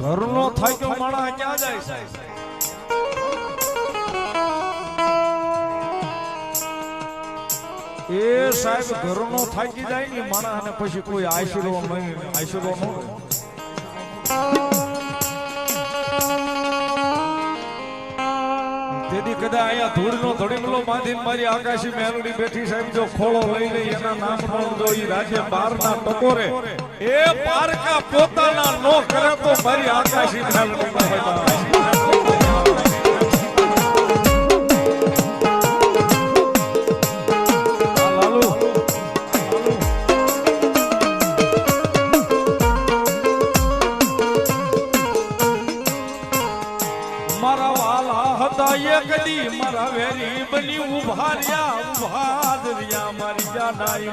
ઘરનો થાક્યો માણસ ક્યાં જાય સાહેબ? એ સાહેબ ઘરનો થાકી જાય ને માણસ અને પછી કોઈ આશરો ન તેથી કદાચ અહીંયા ધૂળનો ધડીકલો બાંધીને મારી આકાશી મેલડી બેઠી સાહેબ જો ખોળો લઈ લઈ એના નામનો જો ઈ રાજ્ય બારના ટકોરે એ પારકા પોતાના નો કરે તો મારી આકાશી મેલડી કદી મારા વેરી બની ઉભા રહ્યા મારી જાનાઈ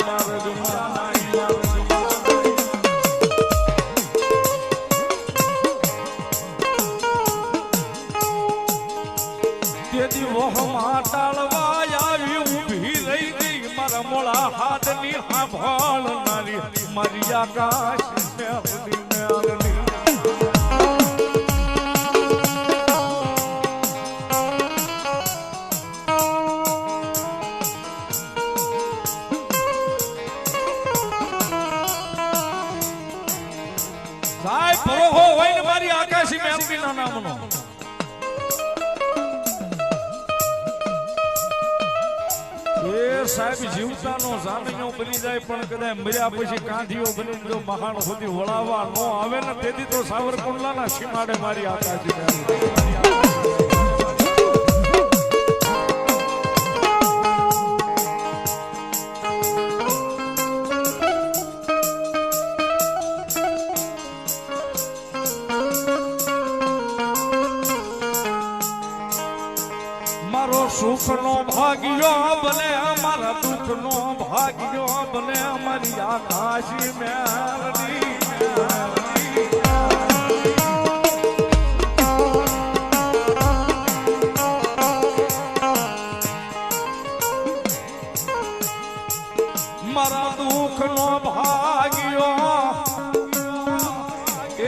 તેથી વહમાં ટાળવા આવી ઊભી રહી ગઈ મારા મોળા હાથની સાંભળનારી મારી આકાશ મેલડી મેલડી પરોહો હોય ને મારી આકાશી મેલડી ના નામનો એ સાહેબ જીવતાનો જામીનો બની જાય પણ કદાચ મર્યા પછી કાંધીઓ બની જો મહાન સુધી વળાવવા ન આવે ને તેથી તો સાવરકુંડલાના સીમાડે મારી આકાશી મેલડી સુખનો ભાગ્યો બને અમારા દુઃખનો ભાગ્યો બને અમારી આકાશી મેલડી મારા દુઃખનો ભાગ્યો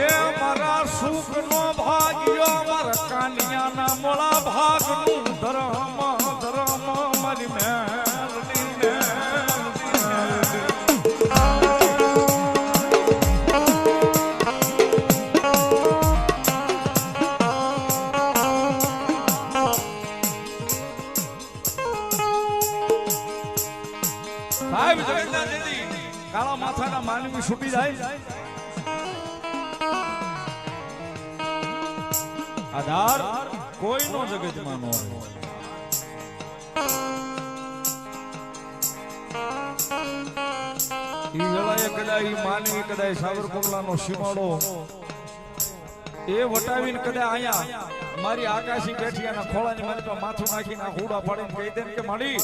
એ મારા સુખનો ભાગ્યો મારા કાનિયાના મોળા ભાગનું ધર્મ મારી મેલડી સાહેબ જગતના જેથી કાળા માથાના માનવી છૂટી જાય આધાર કોઈનો જગતમાં ન હોય ઈ વેળાએ કદાચ ઈ માનવી કદાચ સાવરકુંડલાનો સીમાડો એ વટાવીને કદાચ અહીંયા મારી આકાશી બેઠી અને ખોળાની મારી પર માથું નાખીને આ હુડા પાડીને કહી દે કે માડી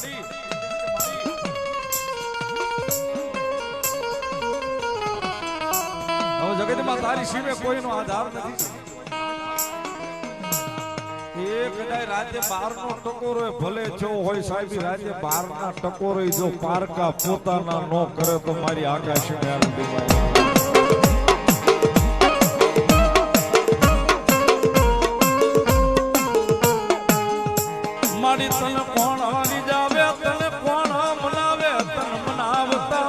હવે જગતમાં તારી સીમે કોઈનો આધાર નથી એ કદાચ રાતે 12 નો ટકોરો ભલે જો હોય સાહેબ રાતે 12 ના ટકોરો જો પારકા પોતાના નો કરે તો મારી આકાશી મેલડી મારી તને કોણ હાલી જાવે તને કોણ મનાવે તને મનાવતા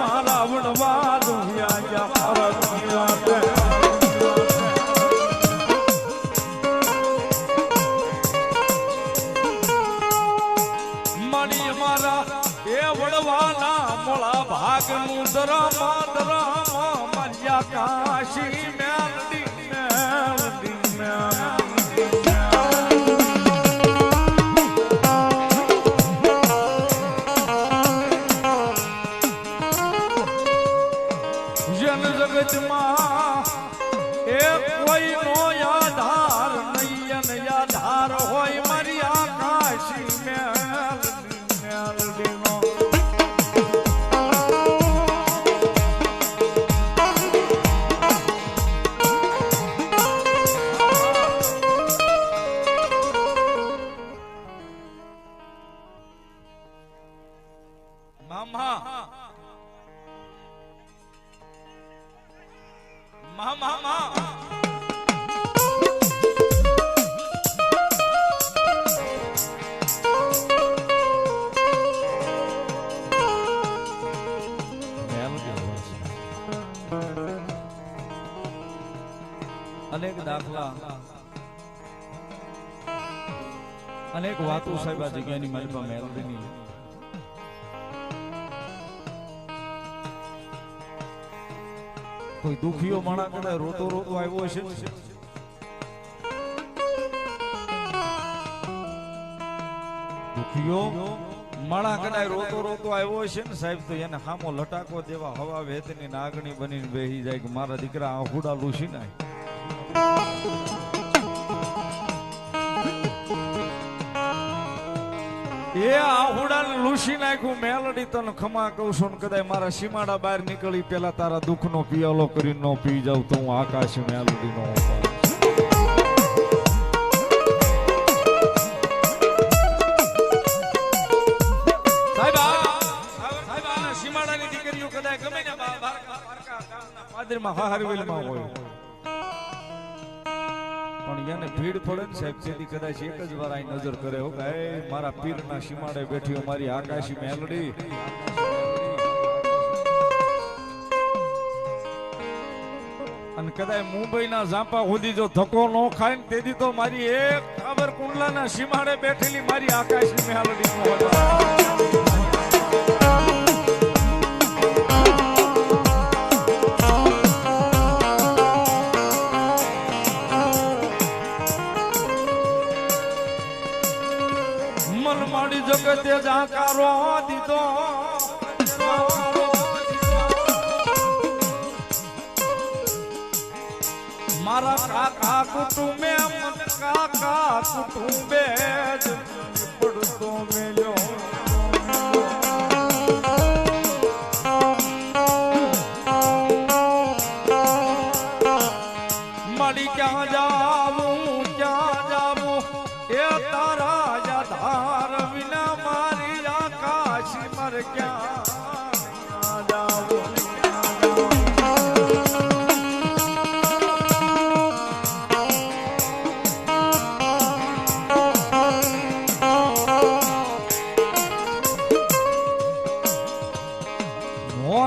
મારા વડવા દુનિયા ફરક મોળા ભાગનું ધરમા મારી આકાશી મેલડી મેલડી જન જગતમાં એ કોઈનો આધાર નહીં આધાર હોય મારી આકાશી મેલડી મેલડી નો મા મા મા અનેક દાખલા અનેક વાતો સાહેબ આ જગ્યાની મારી પાસે મેલડીની કોઈ દુખીઓ માણા કદાચ રોતો રોતો આવ્યો છે દુખીઓ માણા કદાચ રોતો રોતો આવ્યો છે ને સાહેબ તો એને હામો લટાકો દેવા હવા વેતની નાગણી બનીને બેહી જાય કે મારા દીકરા આહુડા લૂસી નાય એ આહુડાને લૂસી નાખ્યું મેલડી તને ખમા કહું છું ને કદાચ મારા સીમાડા બહાર નીકળી પેલા તારા દુઃખનો પિયાલો કરીને નો પી જાઉં તો હું આકાશ મેલડીનો સીમાડાની દીકરીઓ કદાચ ગમે ને પાદરમાં હારવેલમાં હોય પણ એને ભીડ પડે ને સાહેબ તેથી કદાચ એક જ વાર અહીં નજર કરે હો કે મારા પીરના સીમાડે બેઠી મારી આકાશી મેલડી અને કદાચ મુંબઈના ઝાંપા સુધી જો ધક્કો ન ખાય ને તેથી તો મારી એક ખબર કુંડલાના સીમાડે બેઠેલી મારી આકાશી મેલડી જગતે જાકારો દીધો મારા કાકા કુટુંબે મને કાકા કુટુંબે પડતો મેલ્યો મારી ક્યાં જાવું એ તારા યાધાર વિના મારી આકાશી મર ક્યાં જાવું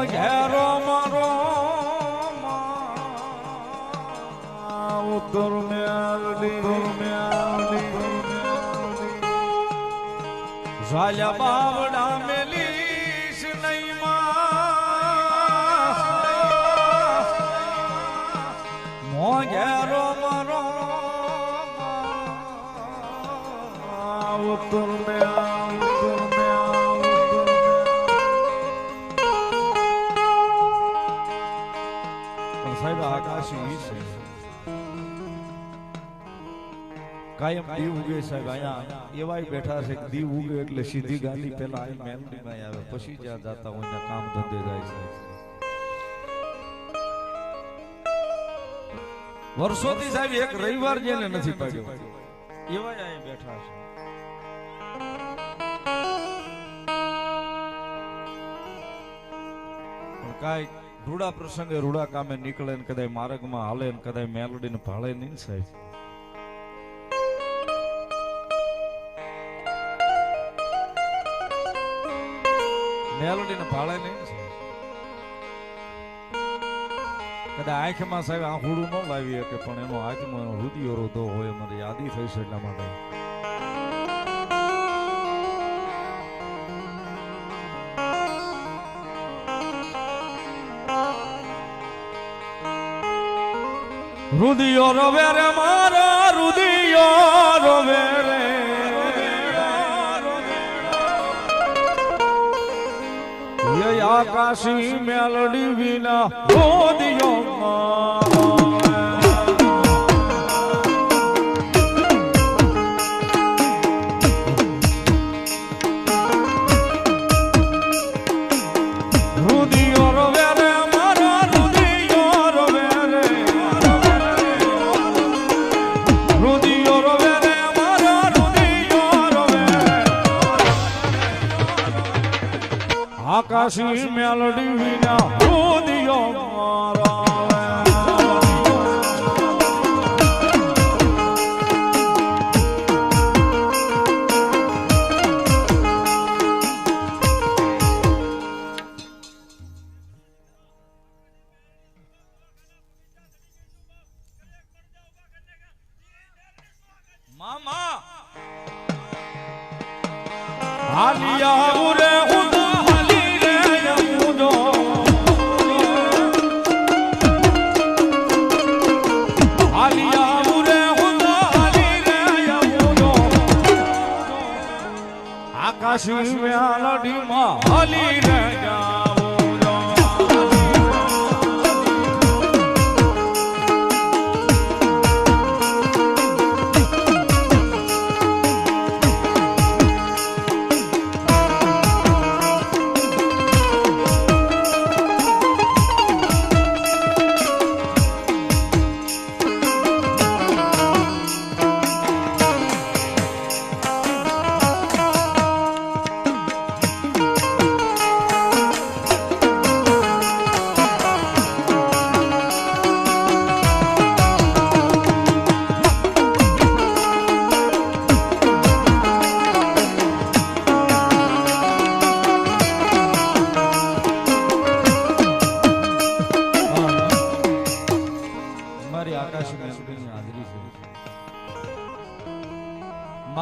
ઘેરો મારો ઉત્તર ઝાલ્યા બાવડા મેલીશ નહીં મો ઘેરો મારો ઉત્તર સાહેબ આકાશી છે કાયમ દીવ ઉગે સાહેબ અહીંયા એવાય બેઠા છે કે દીવ ઉગે એટલે સીધી ગાડી પેલા આ મેલડીમાં આવે પછી જ્યાં જાતા હોય ને કામ ધંધે જાય છે વર્ષોથી સાહેબ એક રવિવાર જેને નથી પાડ્યો એવાય અહીંયા બેઠા છે પણ કાંઈ રૂડા પ્રસંગે રૂડા કામે નીકળે ને કદાચ માર્ગમાં હાલે ને કદાચ મેલડીને ભાળે નહીં સાહેબ મેલડીને ભાળે નહીં કદાચ આંખમાં સાહેબ આંખુડું ન લાવી શકે પણ એનો હાથમાં એનો રુદિયો રોધો હોય મારી યાદી થઈ છે એટલા માટે રુદિયો રોવે રે મારા રુદિયો રોવે રે આકાશી મેલડી વિના રુદિયો રુદિયો રોવે રે મારા રુદિયો રોવે રે રુદિયો રોવે રે મારા રુદિયો રોવે આકાશી મેલડી વિના રુદિયો મારા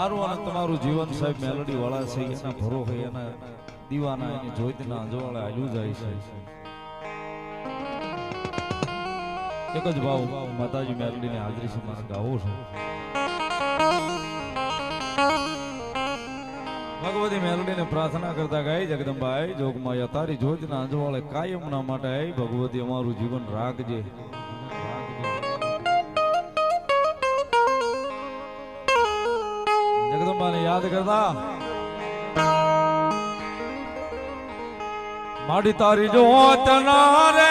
મારું અને તમારું જીવન સાહેબ મેલડી વાળા છે એના ભરોસે એના દીવાના એની જોઈતના અજવાળે હાલ્યું જાય છે. એક જ ભાવ માતાજી મેલડીની હાજરી છે મારે ગાવો છે. ભગવતી મેલડીને પ્રાર્થના કરતા ગાય જગદંબાઈ જોગમાયા તારી જોઈતના અજવાળે કાયમના માટે આઈ ભગવતી અમારું જીવન રાખજે. જગદંબાને યાદ કરતા માડી તારી જોતના રે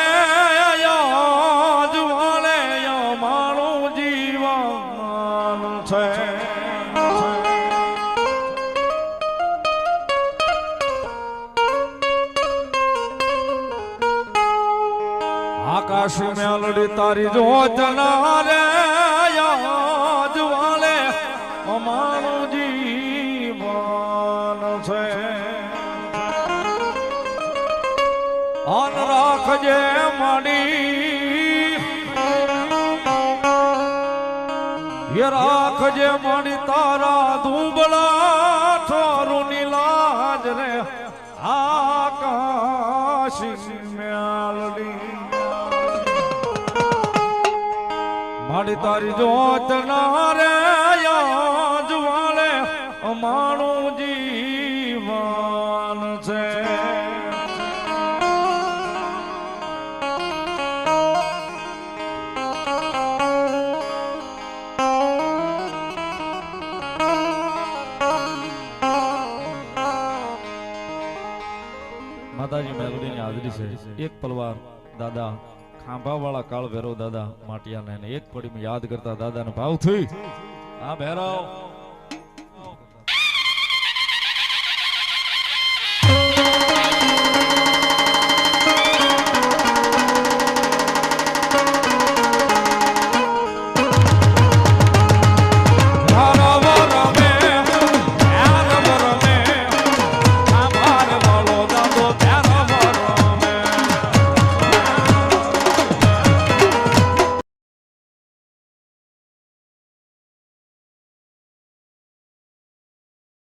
જુવાલે મારું જીવન છે. આકાશ મેલડી તારી જોતના રે જુવાલે અમારું જીવન છે. અન રાખજે માડી રાખજે માડી તારા ધૂબળા થોરુની લાજ રે આકાશ મેલડી માડી તારી જોત ના રે જુવાલે અમારું જીવન છે. માતાજી મેલડીની હાજરી છે. એક પલવાર દાદા ખાંભા વાળા કાળ ભેરવ દાદા માટિયાને એક પડીમાં યાદ કરતા દાદાને ભાવ થઈ. હા ભેરવ